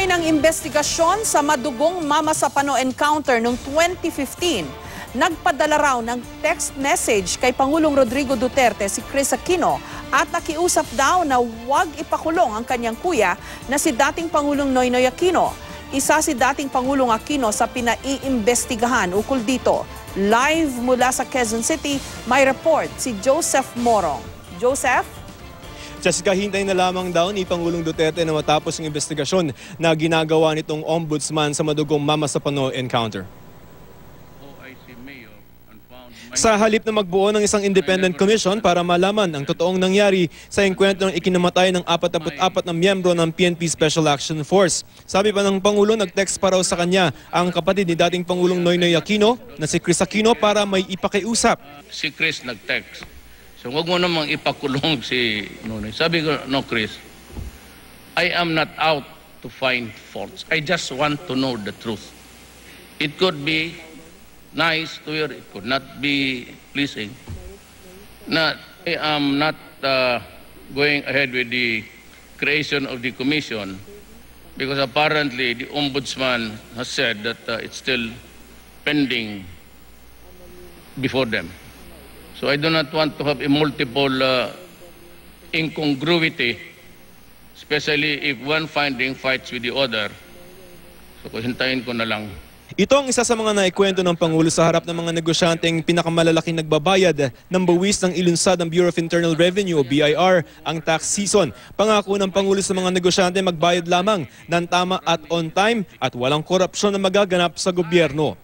Patuloy ng investigasyon sa madugong Mama Sapano encounter noong 2015. Nagpadala raw ng text message kay Pangulong Rodrigo Duterte si Chris Aquino at nakiusap daw na huwag ipakulong ang kanyang kuya na si dating Pangulong Noynoy Aquino. Isa si dating Pangulong Aquino sa pinaiimbestigahan ukol dito. Live mula sa Quezon City, may report si Joseph Morong. Joseph? Jessica, hintayin na lamang daw ni Pangulong Duterte na matapos ang investigasyon na ginagawa nitong ombudsman sa madugong Mama Sapano encounter. Sa halip na magbuo ng isang independent commission para malaman ang totoong nangyari sa engkwentro ng ikinamatay ng 44 na miyembro ng PNP Special Action Force. Sabi pa ng Pangulo, nag-text pa raw sa kanya ang kapatid ni dating Pangulong Noynoy Aquino na si Chris Aquino para may ipakiusap. Si Chris nag-text. So wag mo namang ipakulong si Noynoy. Sabi ko, no Chris, I am not out to find faults. I just want to know the truth. It could be nice to hear, it could not be pleasing. I am not going ahead with the creation of the commission because apparently the ombudsman has said that it's still pending before them. So I do not want to have a multiple incongruity, especially if one finding fights with the other. So hintayin ko na lang. Ito ang isa sa mga naikwento ng Pangulo sa harap ng mga negosyanteng pinakamalalaking nagbabayad ng buwis ng ilunsad ng Bureau of Internal Revenue o BIR ang tax season. Pangako ng Pangulo sa mga negosyante magbayad lamang ng tama at on time at walang korupsyon na magaganap sa gobyerno.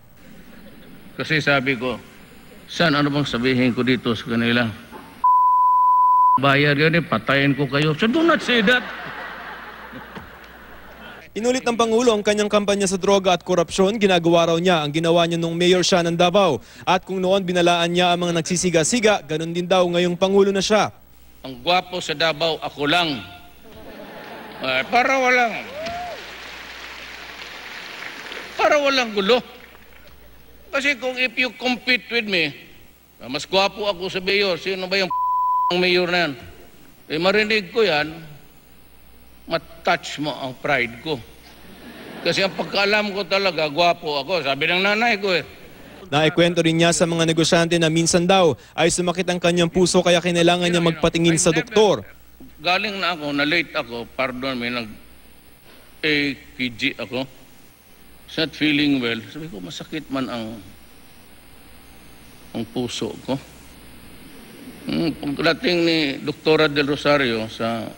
Kasi sabi ko, San, ano bang sabihin ko dito sa kanila? Bayar yan patayin ko kayo. So do not say that. Inulit ng Pangulo ang kanyang kampanya sa droga at korupsyon. Ginagawa raw niya ang ginawa niya nung mayor siya ng Davao. At kung noon binalaan niya ang mga nagsisiga-siga, ganun din daw ngayong Pangulo na siya. Ang gwapo sa Davao, ako lang. Para walang gulo. Kasi kung if you compete with me, mas gwapo ako sa mayor. Sino ba yung mayor na yan? Eh marinig ko yan, matouch mo ang pride ko. Kasi ang pagkaalam ko talaga, gwapo ako. Sabi ng nanay ko eh. Naikwento rin niya sa mga negosyante na minsan daw ay sumakit ang kanyang puso kaya kinailangan niya magpatingin sa doktor. Galing na ako, na-late ako, pardon me, nag-AKG ako. Not feeling well. Sabi ko, masakit man ang puso ko. Pagdating ni Dr. Del Rosario sa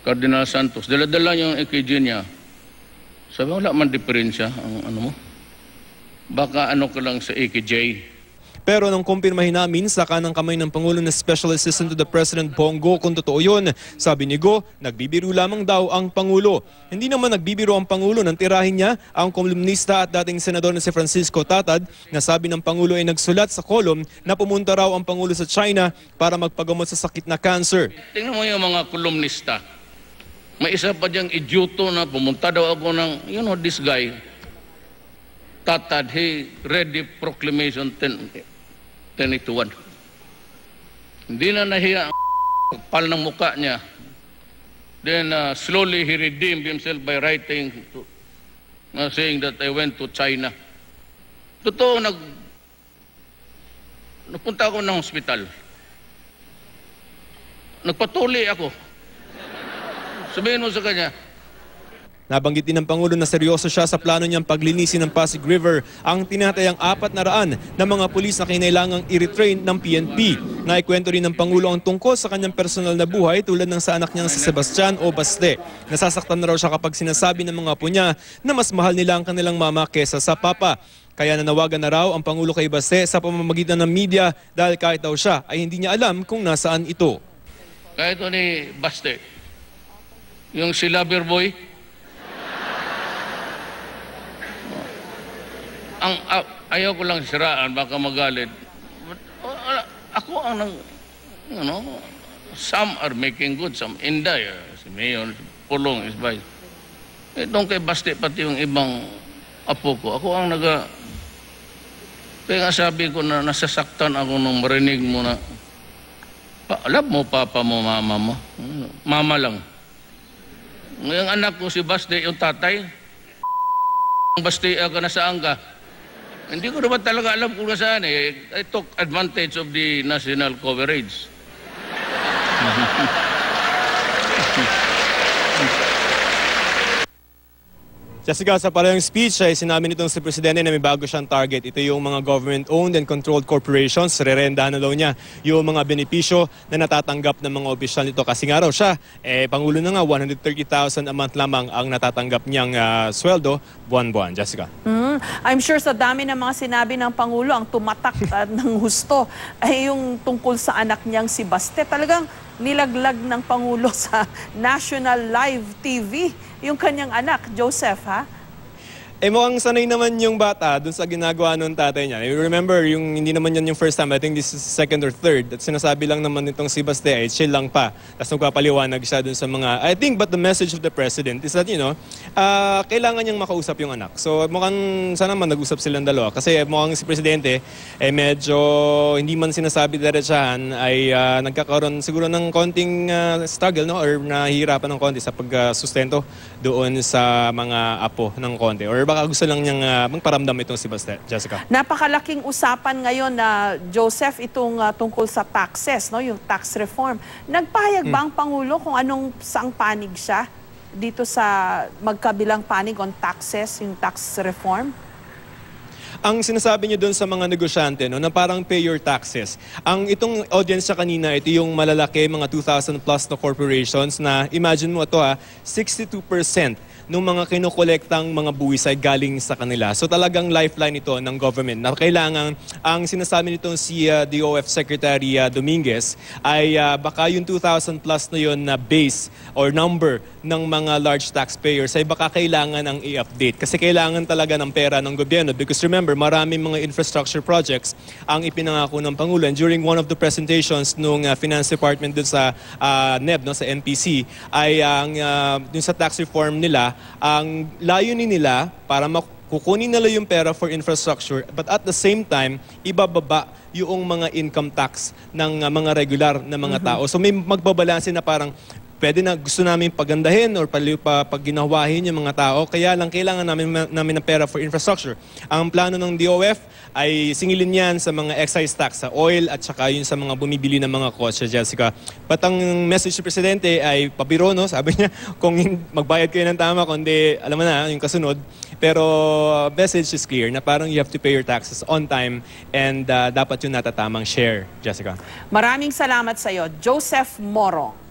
Cardinal Santos, dala-dala niya yung EKG niya. Sabi, wala man diferensya ang ano mo. Baka ano ka lang sa EKG. Pero nang kumpirmahin namin sa kanang kamay ng Pangulo na Special Assistant to the President Bongo kung totoo yun, sabi ni Go, nagbibiro lamang daw ang Pangulo. Hindi naman nagbibiro ang Pangulo nang tirahin niya ang kolumnista at dating senador na si Francisco Tatad na sabi ng Pangulo ay nagsulat sa kolum na pumunta raw ang Pangulo sa China para magpagamot sa sakit na cancer. Tingnan mo yung mga kolumnista. May isa pa diyang idyoto na pumunta daw ako ng, you know, this guy, Tatad, he read the proclamation 10:81. Hindi na nahiya ang pal ng muka niya. Then slowly he redeemed himself by writing, saying that I went to China. Totoo, nagpunta ako ng hospital. Nagpatuli ako. Sabihin mo sa kanya. Nabanggit din ng Pangulo na seryoso siya sa plano niyang paglinisin ng Pasig River ang tinatayang 400 na mga pulis na kinailangang i-retrain ng PNP. Naikwento rin ng Pangulo ang tungkol sa kanyang personal na buhay tulad ng sa anak niyang si Sebastian o Baste. Nasasaktan na raw siya kapag sinasabi ng mga apo niya na mas mahal nila ang kanilang mama kesa sa papa. Kaya nanawagan na raw ang Pangulo kay Baste sa pamamagitan ng media dahil kahit daw siya ay hindi niya alam kung nasaan ito. Kahit ni Baste, yung si Loverboy, ayaw ko lang siraan, baka magalit. Ako ang some are making good, some Inday, si Mayor, si Pulong, is by. Itong kay Baste, pati yung ibang apo ko, ako ang kaya nga sabi ko na nasasaktan ako nung marinig mo na, alam mo, papa mo, mama mo, mama lang. Ngayong anak ko si Basti, yung tatay, Basti ka na saan ka? Hindi ko naman talaga alam kung nasaan eh. I took advantage of the national coverage. Jessica, sa parehong speech ay sinabi nitong si Presidente na may bago siyang target. Ito yung mga government-owned and controlled corporations. Rerendahan na daw niya yung mga benepisyo na natatanggap ng mga opisyal nito. Kasi nga raw siya, Pangulo na nga, 130,000 a month lamang ang natatanggap niyang sweldo buwan-buwan. Jessica. I'm sure sa dami ng mga sinabi ng Pangulo, ang tumatak ng husto ay yung tungkol sa anak niyang si Baste. Talagang nilaglag ng Pangulo sa National Live TV yung kanyang anak, Joseph, ha? Mukhang sanay naman yung bata dun sa ginagawa ng tatay niya. You remember, yung hindi naman yan yung first time. I think this is second or third. At sinasabi lang naman nitong si Baste ay chill lang pa. Tapos nagpapaliwanag siya dun sa mga... I think, but the message of the president is that, kailangan niyang makausap yung anak. So mukhang sana man nag-usap silang dalawa. Kasi mukhang si presidente, medyo hindi man sinasabi diretsahan, ay nagkakaroon siguro ng konting struggle, no? Or nahihirapan ng konti sa pagsustento doon sa mga apo ng konti. Or baka gusto lang niyang magparamdam itong si Baste, Jessica. Napakalaking usapan ngayon na Joseph itong tungkol sa taxes, no, yung tax reform. Nagpahayag ba ang Pangulo kung saang panig siya dito sa magkabilang panig on taxes, yung tax reform? Ang sinasabi niyo doon sa mga negosyante, no, na parang pay your taxes. Itong audience siya kanina, ito yung malalaki, mga 2,000 plus na corporations na imagine mo ito 62% ng mga kinukolektang mga buwis ay galing sa kanila. So talagang lifeline ito ng government na kailangan, ang sinasabi nitong si DOF Secretary Dominguez ay baka yung 2,000 plus na yun na base or number ng mga large taxpayers ay baka kailangan ang i-update. Kasi kailangan talaga ng pera ng gobyerno because remember, maraming mga infrastructure projects ang ipinangako ng Pangulo. And during one of the presentations nung Finance Department dun sa NEB, no, sa NPC, ay dun sa tax reform nila, ang layunin nila para kukunin nila yung pera for infrastructure but at the same time, ibababa yung mga income tax ng mga regular na mga tao. So may magbabalanse na parang pwede na gusto namin pagandahin or pag ginawahin yung mga tao. Kaya lang kailangan namin ng pera for infrastructure. Ang plano ng DOF ay singilin yan sa mga excise tax sa oil at saka yun sa mga bumibili ng mga kotse, Jessica. But ang message ng Presidente ay pabiro, no? Sabi niya, kung magbayad kayo ng tama, kundi alam mo na, yung kasunod. Pero message is clear na parang you have to pay your taxes on time and dapat yung natatamang share, Jessica. Maraming salamat sa iyo, Joseph Moro.